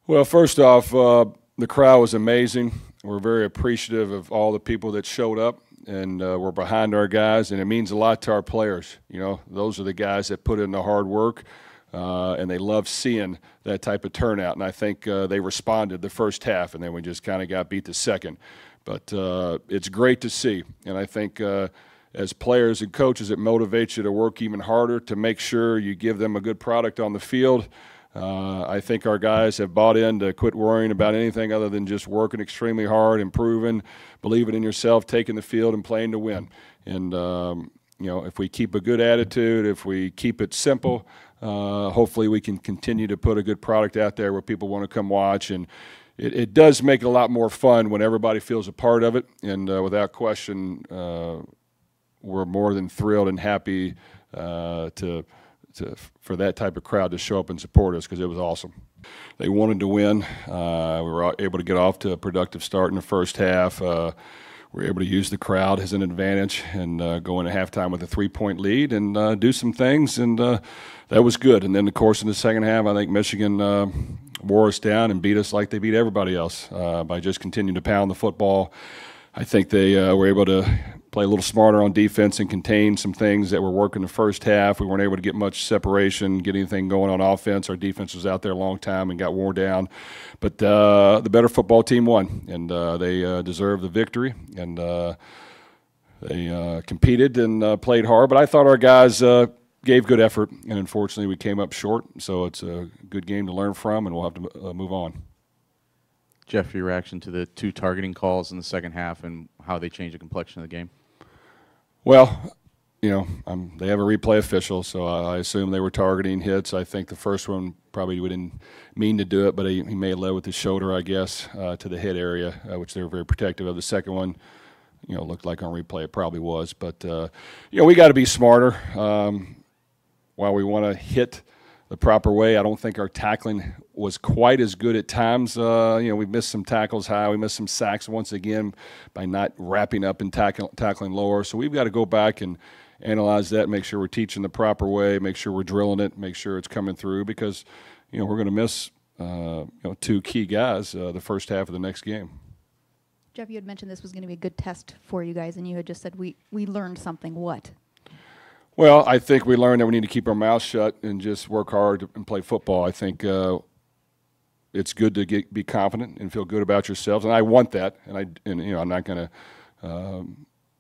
Well, first off, the crowd was amazing. We're very appreciative of all the people that showed up, and we're behind our guys, and it means a lot to our players. You know, those are the guys that put in the hard work, and they love seeing that type of turnout. And I think they responded the first half, and then we just kind of got beat the second. But it's great to see, and I think as players and coaches, it motivates you to work even harder to make sure you give them a good product on the field. I think our guys have bought in to quit worrying about anything other than just working extremely hard, improving, believing in yourself, taking the field, and playing to win. And, you know, if we keep a good attitude, if we keep it simple, hopefully we can continue to put a good product out there where people want to come watch. And it does make it a lot more fun when everybody feels a part of it. And without question, we're more than thrilled and happy for that type of crowd to show up and support us, because it was awesome. They wanted to win. We were able to get off to a productive start in the first half. We were able to use the crowd as an advantage and go into halftime with a 3-point lead and do some things, and that was good. And then, of course, in the second half, I think Michigan wore us down and beat us like they beat everybody else by just continuing to pound the football. I think they were able to play a little smarter on defense and contain some things that were working the first half. We weren't able to get much separation, get anything going on offense. Our defense was out there a long time and got worn down. But the better football team won, and they deserved the victory. And they competed and played hard. But I thought our guys gave good effort, and unfortunately we came up short. So it's a good game to learn from, and we'll have to move on. Jeff, your reaction to the 2 targeting calls in the second half and how they changed the complexion of the game? Well, you know, they have a replay official, so I assume they were targeting hits. I think the first one probably didn't mean to do it, but he may have led with his shoulder, I guess, to the hit area, which they were very protective of. The second one, you know, looked like on replay it probably was. But, you know, we got to be smarter. While we want to hit the proper way, I don't think our tackling was quite as good at times. You know, we missed some tackles high. We missed some sacks once again by not wrapping up and tackling lower. So we've got to go back and analyze that, make sure we're teaching the proper way, make sure we're drilling it, make sure it's coming through, because, you know, we're going to miss, you know, 2 key guys the first half of the next game. Jeff, you had mentioned this was going to be a good test for you guys, and you had just said we learned something. What? Well, I think we learned that we need to keep our mouths shut and just work hard and play football. I think it's good to be confident and feel good about yourselves, and I want that. And you know, I'm not going to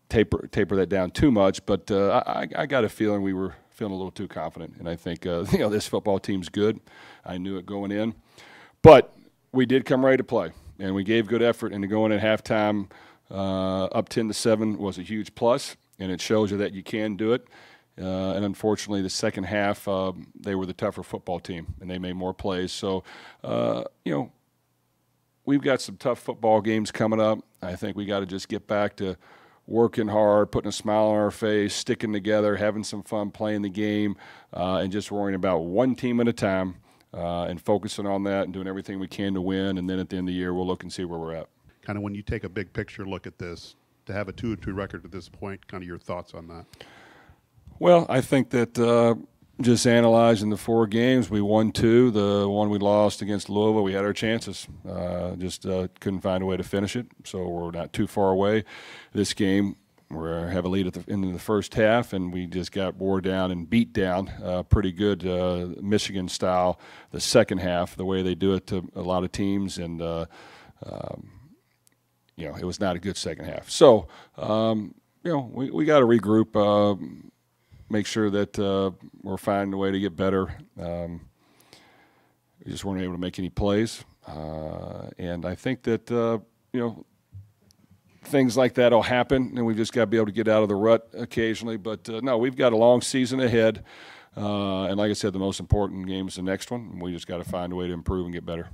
taper that down too much, but I got a feeling we were feeling a little too confident. And I think you know, this football team's good. I knew it going in, but we did come ready to play, and we gave good effort. And to go in at halftime up 10-7 was a huge plus, and it shows you that you can do it. And unfortunately, the second half, they were the tougher football team, and they made more plays. So, you know, we've got some tough football games coming up. I think we got to just get back to working hard, putting a smile on our face, sticking together, having some fun playing the game, and just worrying about one team at a time and focusing on that and doing everything we can to win. And then at the end of the year, we'll look and see where we're at. Kind of when you take a big picture look at this, to have a 2-2 record at this point, kind of your thoughts on that? Well, I think that just analyzing the 4 games, we won 2. The one we lost against Louisville, we had our chances. Just couldn't find a way to finish it, so we're not too far away. This game, we have a lead at the end of the first half, and we just got wore down and beat down pretty good Michigan style the second half, the way they do it to a lot of teams. And, you know, it was not a good second half. So, you know, we got to regroup, make sure that we're finding a way to get better. We just weren't able to make any plays. And I think that, you know, things like that will happen, and we've just got to be able to get out of the rut occasionally. But, no, we've got a long season ahead. And like I said, the most important game is the next one, and we just got to find a way to improve and get better.